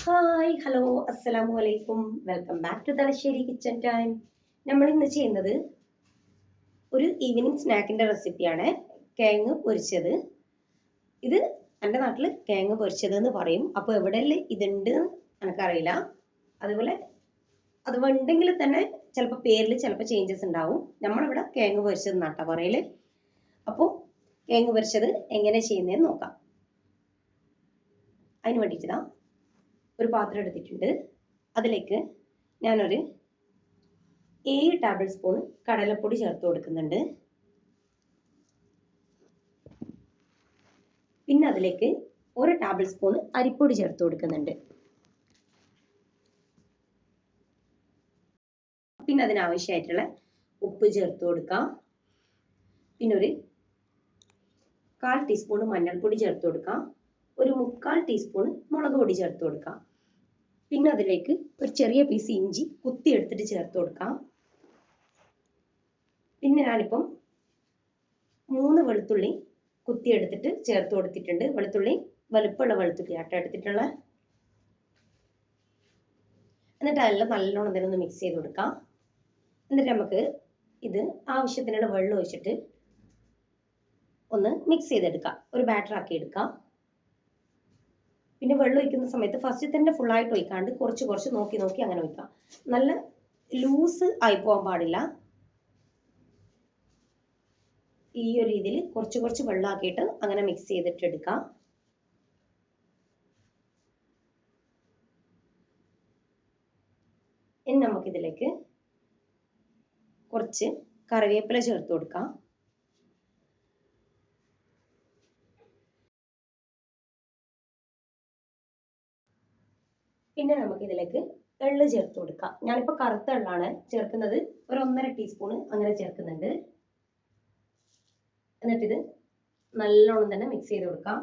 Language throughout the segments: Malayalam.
ഹായ് ഹലോ അസ്സലാമു അലൈക്കും welcome back to Thalassery kitchen time. നമ്മൾ ഇന്ന് ചെയ്യുന്നത് ഒരു ഈവനിങ് സ്നാക്കിന്റെ റെസിപ്പിയാണ് കിഴങ്ങ് പൊരിച്ചത്. ഇത് എൻ്റെ നാട്ടിൽ കിഴങ്ങ് പൊരിച്ചത് എന്ന് പറയും. അപ്പോൾ എവിടെയല്ലേ ഇതുണ്ട് എനിക്കറിയില്ല. അതുപോലെ അത് ഉണ്ടെങ്കിൽ തന്നെ ചിലപ്പോൾ പേരിൽ ചിലപ്പോൾ ചേഞ്ചസ് ഉണ്ടാവും. നമ്മളിവിടെ കിഴങ്ങ് പൊരിച്ചത് എന്നാട്ടാ പറയല്. അപ്പോൾ കിഴങ്ങ് പൊരിച്ചത് എങ്ങനെ ചെയ്യുന്നതെന്ന് നോക്കാം. അതിന് വേണ്ടിയിട്ടാ ഒരു പാത്രം എടുത്തിട്ടുണ്ട്. അതിലേക്ക് ഞാനൊരു 7 ടേബിൾ സ്പൂൺ കടലപ്പൊടി ചേർത്ത് കൊടുക്കുന്നുണ്ട്. പിന്നെ അതിലേക്ക് 1 ടേബിൾ സ്പൂൺ അരിപ്പൊടി ചേർത്ത് കൊടുക്കുന്നുണ്ട്. പിന്നെ അതിനാവശ്യമായിട്ടുള്ള ഉപ്പ് ചേർത്ത് കൊടുക്കാം. പിന്നെ ഒരു 1/4 ടീസ്പൂൺ മഞ്ഞൾപ്പൊടി ചേർത്ത് കൊടുക്കാം. ഒരു 1/4 ടീസ്പൂൺ മുളക് പൊടി ചേർത്ത് കൊടുക്കാം. പിന്നെ അതിലേക്ക് ഒരു ചെറിയ പീസ് ഇഞ്ചി കുത്തി എടുത്തിട്ട് ചേർത്ത് കൊടുക്കാം. പിന്നെ ഞാനിപ്പം 3 വെളുത്തുള്ളി കുത്തി എടുത്തിട്ട് ചേർത്ത് കൊടുത്തിട്ടുണ്ട്. വെളുത്തുള്ളി വലുപ്പമുള്ള വെളുത്തുള്ളി ആട്ടോ എടുത്തിട്ടുള്ള. എന്നിട്ട് അതെല്ലാം നല്ലോണം തന്നെ ഒന്ന് മിക്സ് ചെയ്ത് കൊടുക്കാം. എന്നിട്ട് നമുക്ക് ഇത് ആവശ്യത്തിനുള്ള വെള്ളം ഒഴിച്ചിട്ട് ഒന്ന് മിക്സ് ചെയ്തെടുക്കാം. ഒരു ബാറ്റർ ആക്കി എടുക്കാം. പിന്നെ വെള്ളം ഒഴിക്കുന്ന സമയത്ത് ഫസ്റ്റ് തന്നെ ഫുള്ളായിട്ട് ഒഴിക്കാണ്ട് കുറച്ച് കുറച്ച് നോക്കി നോക്കി അങ്ങനെ ഒഴിക്കാം. നല്ല ലൂസ് ആയി പോകാൻ പാടില്ല. ഈ ഒരു രീതിയിൽ കുറച്ച് കുറച്ച് വെള്ളമാക്കിയിട്ട് അങ്ങനെ മിക്സ് ചെയ്തിട്ട് എടുക്കാം. ഇനി നമുക്കിതിലേക്ക് കുറച്ച് കറിവേപ്പില ചേർത്ത് കൊടുക്കാം. പിന്നെ നമുക്കിതിലേക്ക് എള്ള് ചേർത്ത് കൊടുക്കാം. ഞാനിപ്പോൾ കറുത്ത എള്ളാണ് ചേർക്കുന്നത്. ഒരു 1.5 ടീസ്പൂൺ അങ്ങനെ ചേർക്കുന്നുണ്ട്. എന്നിട്ടിത് നല്ലോണം തന്നെ മിക്സ് ചെയ്ത് കൊടുക്കാം.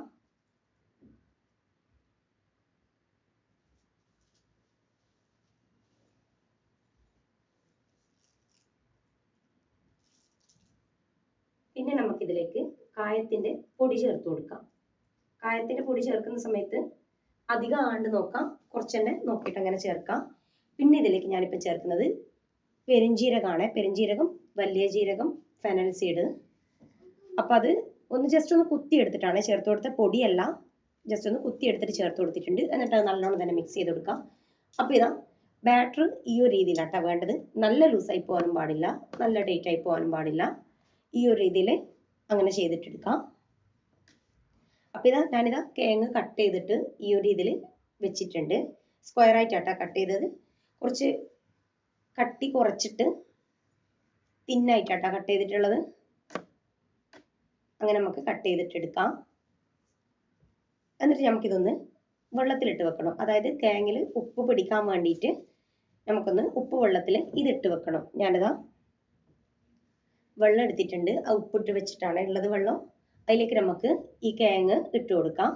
പിന്നെ നമുക്കിതിലേക്ക് കായത്തിന്റെ പൊടി ചേർത്ത് കൊടുക്കാം. കായത്തിന്റെ പൊടി ചേർക്കുന്ന സമയത്ത് അധികം ആണ്ട് നോക്കാം, കുറച്ച് തന്നെ നോക്കിയിട്ട് അങ്ങനെ ചേർക്കാം. പിന്നെ ഇതിലേക്ക് ഞാനിപ്പോൾ ചേർക്കുന്നത് പെരുംജീരകമാണ്. പെരുംജീരകം, വലിയ ജീരകം, ഫെനൽ സീഡ്. അപ്പം അത് ഒന്ന് ജസ്റ്റ് ഒന്ന് കുത്തി എടുത്തിട്ടാണ് ചേർത്ത് കൊടുത്ത, പൊടിയല്ല, ജസ്റ്റ് ഒന്ന് കുത്തി എടുത്തിട്ട് ചേർത്ത് കൊടുത്തിട്ടുണ്ട്. എന്നിട്ട് അത് നല്ലോണം തന്നെ മിക്സ് ചെയ്ത് കൊടുക്കാം. അപ്പോൾ ഇതാ ബാറ്റർ ഈ ഒരു രീതിയിലാട്ടോ വേണ്ടത്. നല്ല ലൂസായി പോകാനും പാടില്ല, നല്ല ടൈറ്റ് ആയി പോകാനും പാടില്ല. ഈ ഒരു രീതിയിൽ അങ്ങനെ ചെയ്തിട്ടെടുക്കാം. അപ്പോൾ ഇതാ ഞാനിതാ കിഴങ്ങ് കട്ട് ചെയ്തിട്ട് ഈ ഒരു രീതിയിൽ വെച്ചിട്ടുണ്ട്. സ്ക്വയർ ആയിട്ടാട്ടാ കട്ട് ചെയ്തത്. കുറച്ച് കട്ടി കുറച്ചിട്ട് തിന്നായിട്ടാട്ടാ കട്ട് ചെയ്തിട്ടുള്ളത്. അങ്ങനെ നമുക്ക് കട്ട് ചെയ്തിട്ടെടുക്കാം. എന്നിട്ട് നമുക്കിതൊന്ന് വെള്ളത്തിലിട്ട് വെക്കണം. അതായത് കിഴങ്ങിൽ ഉപ്പ് പിടിക്കാൻ വേണ്ടിയിട്ട് നമുക്കൊന്ന് ഉപ്പ് വെള്ളത്തിൽ ഇതിട്ട് വെക്കണം. ഞാനിതാ വെള്ളം എടുത്തിട്ടുണ്ട്. ആ ഉപ്പിട്ട് വെച്ചിട്ടാണ് ഉള്ളത് വെള്ളം. അതിലേക്ക് നമുക്ക് ഈ കിഴങ്ങ് ഇട്ട് കൊടുക്കാം.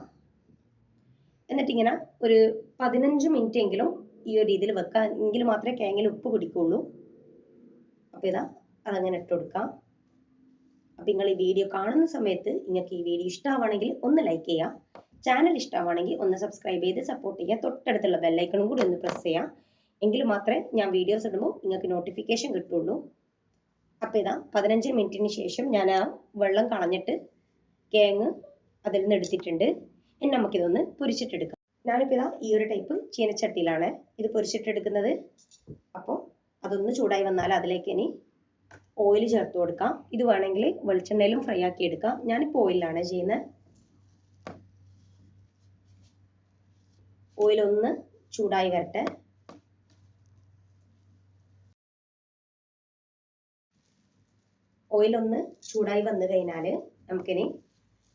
എന്നിട്ടിങ്ങനെ ഒരു 15 മിനിറ്റ് എങ്കിലും ഈ ഒരു രീതിയിൽ വെക്കാം. എങ്കിൽ മാത്രമേ കിഴങ്ങിൽ ഉപ്പ് പിടിക്കുള്ളൂ. അപ്പോൾ ഇതാ അതങ്ങനെ ഇട്ട് കൊടുക്കാം. അപ്പോൾ നിങ്ങൾ ഈ വീഡിയോ കാണുന്ന സമയത്ത് നിങ്ങൾക്ക് ഈ വീഡിയോ ഇഷ്ടമാണെങ്കിൽ ഒന്ന് ലൈക്ക് ചെയ്യാം. ചാനൽ ഇഷ്ടമാണെങ്കിൽ ഒന്ന് സബ്സ്ക്രൈബ് ചെയ്ത് സപ്പോർട്ട് ചെയ്യുക. തൊട്ടടുത്തുള്ള ബെല്ലൈക്കണും കൂടി ഒന്ന് പ്രസ് ചെയ്യാം. എങ്കിൽ മാത്രമേ ഞാൻ വീഡിയോസ് ഇടുമ്പോൾ നിങ്ങൾക്ക് നോട്ടിഫിക്കേഷൻ കിട്ടുള്ളൂ. അപ്പോൾ ഇതാ 15 മിനിറ്റിന് ശേഷം ഞാൻ ആ വെള്ളം കളഞ്ഞിട്ട് കിഴങ്ങ് അതിൽ നിന്ന് എടുത്തിട്ടുണ്ട്. ഇനി നമുക്കിതൊന്ന് പൊരിച്ചിട്ടെടുക്കാം. ഞാനിപ്പോൾ ഇതാ ഈ ഒരു ടൈപ്പ് ചീനച്ചട്ടിയിലാണ് ഇത് പൊരിച്ചിട്ടെടുക്കുന്നത്. അപ്പോൾ അതൊന്ന് ചൂടായി വന്നാൽ അതിലേക്ക് ഇനി ഓയിൽ ചേർത്ത് കൊടുക്കാം. ഇത് വേണമെങ്കിൽ വെളിച്ചെണ്ണയിലും ഫ്രൈ ആക്കി എടുക്കാം. ഞാനിപ്പോൾ ഓയിലാണ് ചെയ്യുന്നത്. ഓയിൽ ഒന്ന് ചൂടായി വരട്ടെ. ഓയിൽ ഒന്ന് ചൂടായി വന്നു കഴിഞ്ഞാൽ നമുക്കിനി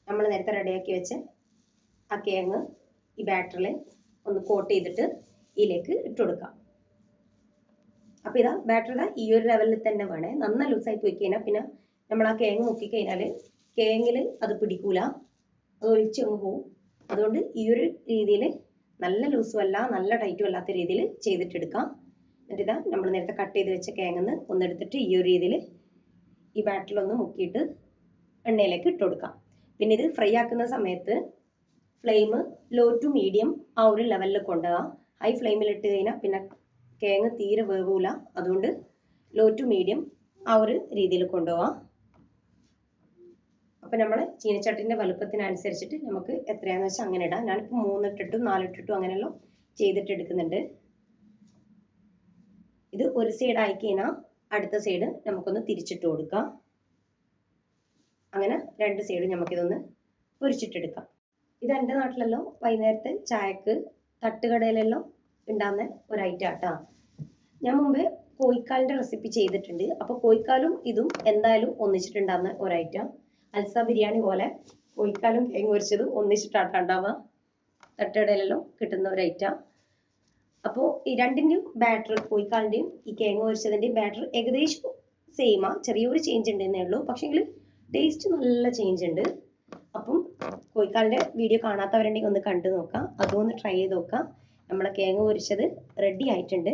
നമ്മൾ നേരത്തെ റെഡിയാക്കി വെച്ച് ആ കിഴങ്ങ് ഈ ബാറ്ററിൽ ഒന്ന് കോട്ട് ചെയ്തിട്ട് ഇതിലേക്ക് ഇട്ട് കൊടുക്കാം. അപ്പോൾ ഇതാ ബാറ്റർ ഈ ഒരു ലെവലിൽ തന്നെ വേണേ. നന്നായി ലൂസായി പോയി കഴിഞ്ഞാൽ പിന്നെ നമ്മൾ ആ കിഴങ്ങ് മുക്കി കഴിഞ്ഞാൽ കിഴങ്ങിൽ അത് പിടിക്കൂല, അത് ഒലിച്ചങ്ങ് പോവും. അതുകൊണ്ട് ഈ ഒരു രീതിയിൽ നല്ല ലൂസും അല്ല നല്ല ടൈറ്റും അല്ലാത്ത രീതിയിൽ ചെയ്തിട്ടെടുക്കാം. എന്നിട്ട് ഇതാ നമ്മൾ നേരത്തെ കട്ട് ചെയ്ത് വെച്ച കിഴങ്ങ് ഒന്നെടുത്തിട്ട് ഈ ഒരു രീതിയിൽ ഈ ബാറ്ററിലൊന്ന് മുക്കിയിട്ട് എണ്ണയിലേക്ക് ഇട്ട് കൊടുക്കാം. പിന്നെ ഇത് ഫ്രൈ ആക്കുന്ന സമയത്ത് ഫ്ലെയിം ലോ ടു മീഡിയം ആ ഒരു ലെവലിൽ കൊണ്ടുപോകാം. ഹൈ ഫ്ലെയിമിൽ ഇട്ട് കഴിഞ്ഞാൽ പിന്നെ കിഴങ്ങ് തീരെ വേവൂല. അതുകൊണ്ട് ലോ ടു മീഡിയം ആ ഒരു രീതിയിൽ കൊണ്ടുപോകാം. അപ്പം നമ്മൾ ചീനച്ചട്ടിൻ്റെ വലുപ്പത്തിനനുസരിച്ചിട്ട് നമുക്ക് എത്രയാണെന്ന് വെച്ചാൽ അങ്ങനെ ഇടാം. ഞാനിപ്പോൾ 3 ഇട്ടിട്ടും 4 ഇട്ടിട്ടും അങ്ങനെയെല്ലാം ചെയ്തിട്ട് എടുക്കുന്നുണ്ട്. ഇത് ഒരു സൈഡ് ആയി കഴിഞ്ഞാൽ അടുത്ത സൈഡ് നമുക്കൊന്ന് തിരിച്ചിട്ട് കൊടുക്കാം. അങ്ങനെ 2 സൈഡ് നമുക്കിതൊന്ന് പൊരിച്ചിട്ടെടുക്കാം. ഇത് എൻ്റെ നാട്ടിലെല്ലാം വൈകുന്നേരത്തെ ചായക്ക് തട്ടുകടയിലെല്ലാം ഉണ്ടാകുന്ന ഒരു ഐറ്റം ആട്ടാ. ഞാൻ മുമ്പേ കോഴിക്കാലിൻ്റെ റെസിപ്പി ചെയ്തിട്ടുണ്ട്. അപ്പോൾ കോഴിക്കാലും ഇതും എന്തായാലും ഒന്നിച്ചിട്ടുണ്ടാകുന്ന ഒരു ഐറ്റം. അൽസ ബിരിയാണി പോലെ കോഴിക്കാലും കിഴങ്ങ് പൊരിച്ചതും ഒന്നിച്ചിട്ടാണ് ഉണ്ടാവുക. തട്ടുകടയിലെല്ലാം കിട്ടുന്ന ഒരു ഐറ്റം. അപ്പോൾ ഈ രണ്ടിൻ്റെയും ബാറ്റർ, കോഴിക്കാലിൻ്റെയും ഈ കിഴങ്ങ് പൊരിച്ചതിൻ്റെയും ബാറ്റർ ഏകദേശം സെയിമാ. ചെറിയൊരു ചേഞ്ച് ഉണ്ടെന്നേ ഉള്ളൂ. പക്ഷേങ്കിൽ ടേസ്റ്റ് നല്ല ചേഞ്ച് ഉണ്ട്. അപ്പം കോഴിക്കാലിൻ്റെ വീഡിയോ കാണാത്തവരുണ്ടെങ്കിൽ ഒന്ന് കണ്ടു നോക്കാം. അതും ഒന്ന് ട്രൈ ചെയ്ത് നോക്കാം. നമ്മളെ കിഴങ്ങ് പൊരിച്ചത് റെഡി ആയിട്ടുണ്ട്.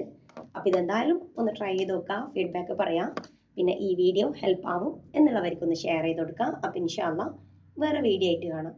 അപ്പോൾ ഇതെന്തായാലും ഒന്ന് ട്രൈ ചെയ്ത് നോക്കാം. ഫീഡ്ബാക്ക് പറയാം. പിന്നെ ഈ വീഡിയോ ഹെൽപ്പ് ആവും എന്നുള്ളവർക്കൊന്ന് ഷെയർ ചെയ്ത് കൊടുക്കാം. അപ്പോൾ ഇൻഷാ അല്ലാഹ് വേറെ വീഡിയോ ആയിട്ട് കാണാം.